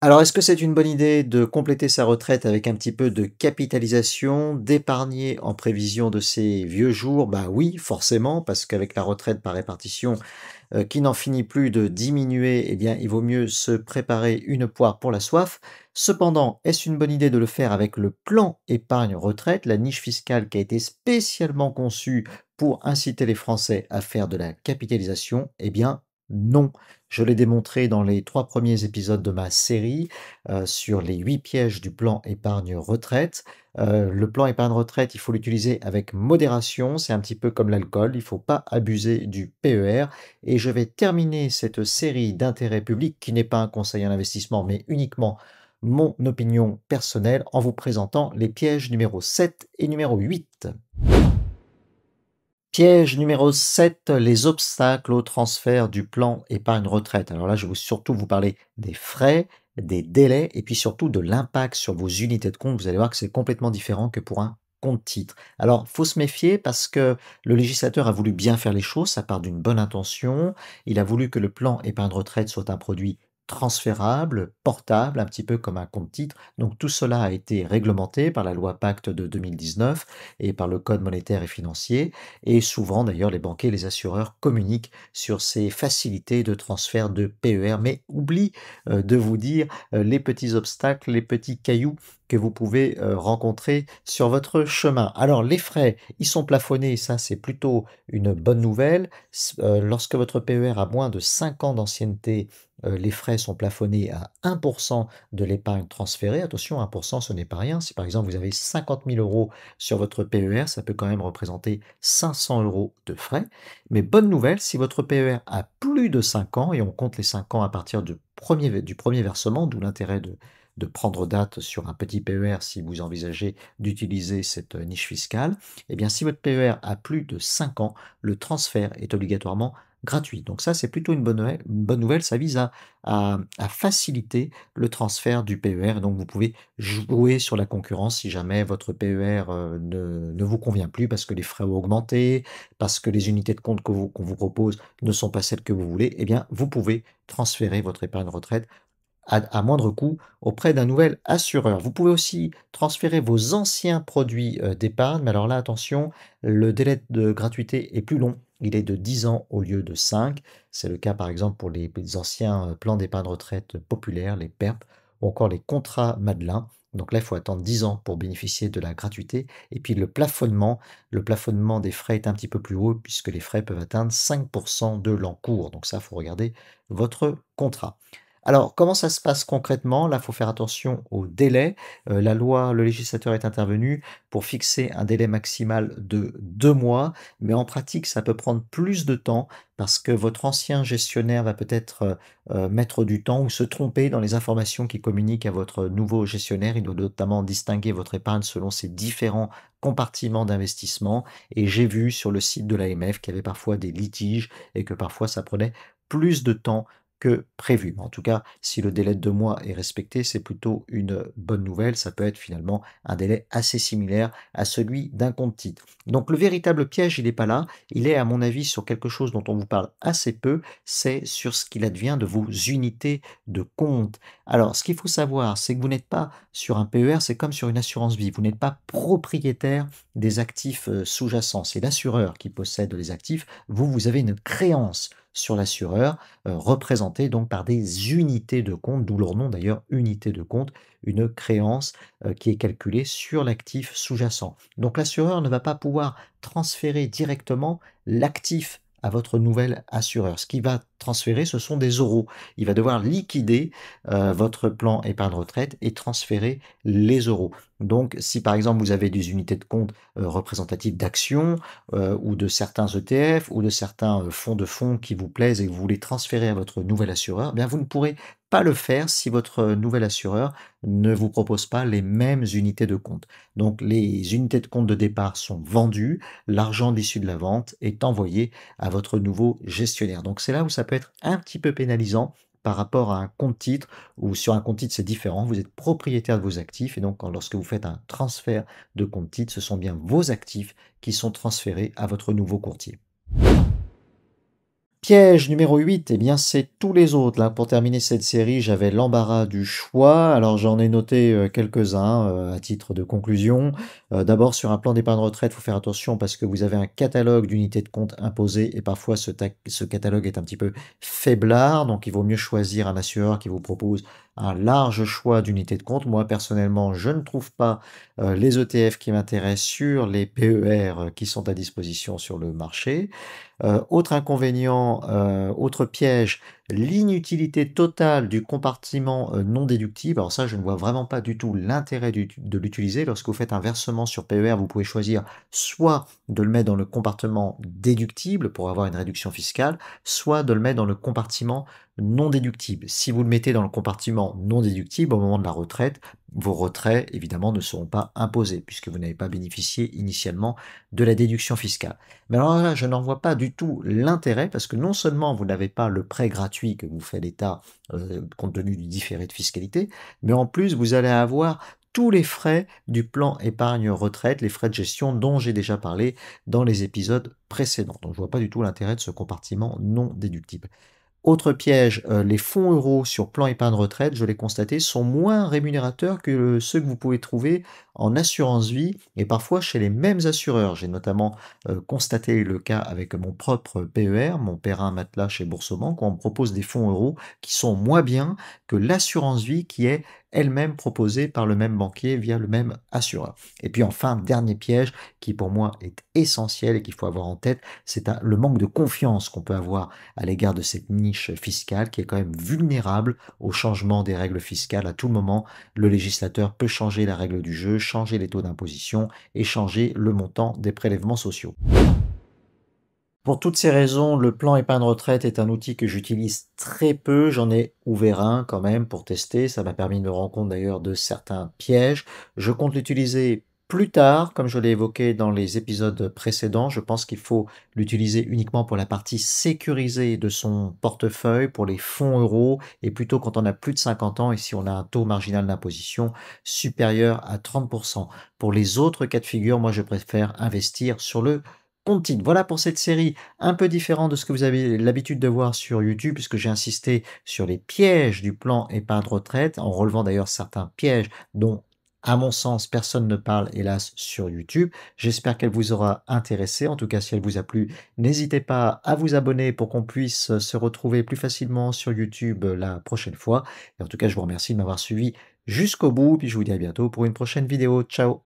Alors, est-ce que c'est une bonne idée de compléter sa retraite avec un petit peu de capitalisation, d'épargner en prévision de ses vieux jours? Bah oui, forcément, parce qu'avec la retraite par répartition, qui n'en finit plus de diminuer, eh bien, il vaut mieux se préparer une poire pour la soif. Cependant, est-ce une bonne idée de le faire avec le plan épargne retraite, la niche fiscale qui a été spécialement conçue pour inciter les Français à faire de la capitalisation? Eh bien, non. Je l'ai démontré dans les 3 premiers épisodes de ma série, sur les 8 pièges du plan épargne retraite. Le plan épargne retraite, il faut l'utiliser avec modération, c'est un petit peu comme l'alcool, il ne faut pas abuser du PER et je vais terminer cette série d'intérêts publics qui n'est pas un conseil en investissement, mais uniquement mon opinion personnelle en vous présentant les pièges numéro 7 et numéro 8. Piège numéro 7, les obstacles au transfert du plan épargne retraite. Alors là, je vais surtout vous parler des frais, des délais et puis surtout de l'impact sur vos unités de compte. Vous allez voir que c'est complètement différent que pour un compte titre. Alors, faut se méfier parce que le législateur a voulu bien faire les choses, ça part d'une bonne intention. Il a voulu que le plan épargne retraite soit un produit transférable, portable, un petit peu comme un compte titre. Donc tout cela a été réglementé par la loi Pacte de 2019 et par le Code monétaire et financier. Et souvent, d'ailleurs, les banquiers et les assureurs communiquent sur ces facilités de transfert de PER, mais oublient de vous dire les petits obstacles, les petits cailloux que vous pouvez rencontrer sur votre chemin. Alors, les frais, ils sont plafonnés, ça c'est plutôt une bonne nouvelle. Lorsque votre PER a moins de 5 ans d'ancienneté, les frais sont plafonnés à 1% de l'épargne transférée. Attention, 1%, ce n'est pas rien. Si par exemple vous avez 50 000 euros sur votre PER, ça peut quand même représenter 500 euros de frais. Mais bonne nouvelle, si votre PER a plus de 5 ans, et on compte les 5 ans à partir du premier versement, d'où l'intérêt de prendre date sur un petit PER si vous envisagez d'utiliser cette niche fiscale, eh bien si votre PER a plus de 5 ans, le transfert est obligatoirement gratuit. Donc ça, c'est plutôt une bonne nouvelle, ça vise à faciliter le transfert du PER. Donc vous pouvez jouer sur la concurrence si jamais votre PER ne vous convient plus parce que les frais ont augmenté, parce que les unités de compte qu'on vous propose ne sont pas celles que vous voulez, eh bien, vous pouvez transférer votre épargne retraite à moindre coût auprès d'un nouvel assureur. Vous pouvez aussi transférer vos anciens produits d'épargne, mais alors là, attention, le délai de gratuité est plus long. Il est de 10 ans au lieu de 5. C'est le cas par exemple pour les anciens plans d'épargne retraite populaires, les PERP, ou encore les contrats Madelin. Donc là, il faut attendre 10 ans pour bénéficier de la gratuité. Et puis le plafonnement des frais est un petit peu plus haut puisque les frais peuvent atteindre 5% de l'encours. Donc ça, il faut regarder votre contrat. Alors, comment ça se passe concrètement? Là, il faut faire attention au délai. Le législateur est intervenu pour fixer un délai maximal de 2 mois, mais en pratique, ça peut prendre plus de temps parce que votre ancien gestionnaire va peut-être, mettre du temps ou se tromper dans les informations qu'il communique à votre nouveau gestionnaire. Il doit notamment distinguer votre épargne selon ses différents compartiments d'investissement et j'ai vu sur le site de l'AMF qu'il y avait parfois des litiges et que parfois ça prenait plus de temps que prévu. Mais en tout cas, si le délai de 2 mois est respecté, c'est plutôt une bonne nouvelle. Ça peut être finalement un délai assez similaire à celui d'un compte titre. Donc le véritable piège, il n'est pas là. Il est à mon avis sur quelque chose dont on vous parle assez peu, c'est sur ce qu'il advient de vos unités de compte. Alors ce qu'il faut savoir, c'est que vous n'êtes pas sur un PER, c'est comme sur une assurance vie. Vous n'êtes pas propriétaire des actifs sous-jacents. C'est l'assureur qui possède les actifs. Vous avez une créance sur l'assureur représentées donc par des unités de compte, d'où leur nom d'ailleurs, unité de compte, une créance qui est calculée sur l'actif sous-jacent. Donc l'assureur ne va pas pouvoir transférer directement l'actif à votre nouvel assureur. Ce qu'il va transférer, ce sont des euros. Il va devoir liquider votre plan épargne retraite et transférer les euros. Donc, si par exemple vous avez des unités de compte représentatives d'actions ou de certains ETF ou de certains fonds de fonds qui vous plaisent et que vous voulez transférer à votre nouvel assureur, eh bien vous ne pourrez pas le faire si votre nouvel assureur ne vous propose pas les mêmes unités de compte. Donc les unités de compte de départ sont vendues, l'argent issu de la vente est envoyé à votre nouveau gestionnaire. Donc c'est là où ça peut être un petit peu pénalisant par rapport à un compte titre, ou sur un compte titre c'est différent, vous êtes propriétaire de vos actifs et donc lorsque vous faites un transfert de compte titre, ce sont bien vos actifs qui sont transférés à votre nouveau courtier. Piège numéro 8, eh bien, c'est tous les autres. Là, pour terminer cette série, j'avais l'embarras du choix. Alors, j'en ai noté quelques-uns à titre de conclusion. D'abord, sur un plan d'épargne retraite, il faut faire attention parce que vous avez un catalogue d'unités de compte imposées et parfois ce catalogue est un petit peu faiblard. Donc, il vaut mieux choisir un assureur qui vous propose un large choix d'unités de compte. Moi, personnellement, je ne trouve pas les ETF qui m'intéressent sur les PER qui sont à disposition sur le marché. Autre inconvénient, autre piège, l'inutilité totale du compartiment, non déductible. Alors ça, je ne vois vraiment pas du tout l'intérêt de l'utiliser. Lorsque vous faites un versement sur PER, vous pouvez choisir soit de le mettre dans le compartiment déductible pour avoir une réduction fiscale, soit de le mettre dans le compartiment non déductible. Si vous le mettez dans le compartiment non déductible, au moment de la retraite, vos retraits, évidemment, ne seront pas imposés puisque vous n'avez pas bénéficié initialement de la déduction fiscale. Mais alors là, je n'en vois pas du tout l'intérêt parce que non seulement vous n'avez pas le prêt gratuit que vous fait l'État, compte tenu du différé de fiscalité, mais en plus vous allez avoir tous les frais du plan épargne retraite, les frais de gestion dont j'ai déjà parlé dans les épisodes précédents. Donc je vois pas du tout l'intérêt de ce compartiment non déductible. Autre piège, les fonds euros sur plan épargne retraite, je l'ai constaté, sont moins rémunérateurs que ceux que vous pouvez trouver en assurance vie et parfois chez les mêmes assureurs. J'ai notamment, constaté le cas avec mon propre PER, mon Perrin Matelas chez Boursorama, où on me propose des fonds euros qui sont moins bien que l'assurance vie qui est elle-même proposée par le même banquier via le même assureur. Et puis enfin, dernier piège qui pour moi est essentiel et qu'il faut avoir en tête, c'est le manque de confiance qu'on peut avoir à l'égard de cette niche fiscale qui est quand même vulnérable au changement des règles fiscales. À tout moment, le législateur peut changer la règle du jeu, changer les taux d'imposition et changer le montant des prélèvements sociaux. Pour toutes ces raisons, le plan épargne retraite est un outil que j'utilise très peu. J'en ai ouvert un quand même pour tester. Ça m'a permis de me rendre compte d'ailleurs de certains pièges. Je compte l'utiliser plus tard, comme je l'ai évoqué dans les épisodes précédents. Je pense qu'il faut l'utiliser uniquement pour la partie sécurisée de son portefeuille, pour les fonds euros, et plutôt quand on a plus de 50 ans et si on a un taux marginal d'imposition supérieur à 30%. Pour les autres cas de figure, moi je préfère investir sur le compte-titres. Voilà pour cette série un peu différente de ce que vous avez l'habitude de voir sur YouTube, puisque j'ai insisté sur les pièges du plan épargne retraite, en relevant d'ailleurs certains pièges dont, à mon sens, personne ne parle, hélas, sur YouTube. J'espère qu'elle vous aura intéressé. En tout cas, si elle vous a plu, n'hésitez pas à vous abonner pour qu'on puisse se retrouver plus facilement sur YouTube la prochaine fois. Et en tout cas, je vous remercie de m'avoir suivi jusqu'au bout, puis je vous dis à bientôt pour une prochaine vidéo. Ciao!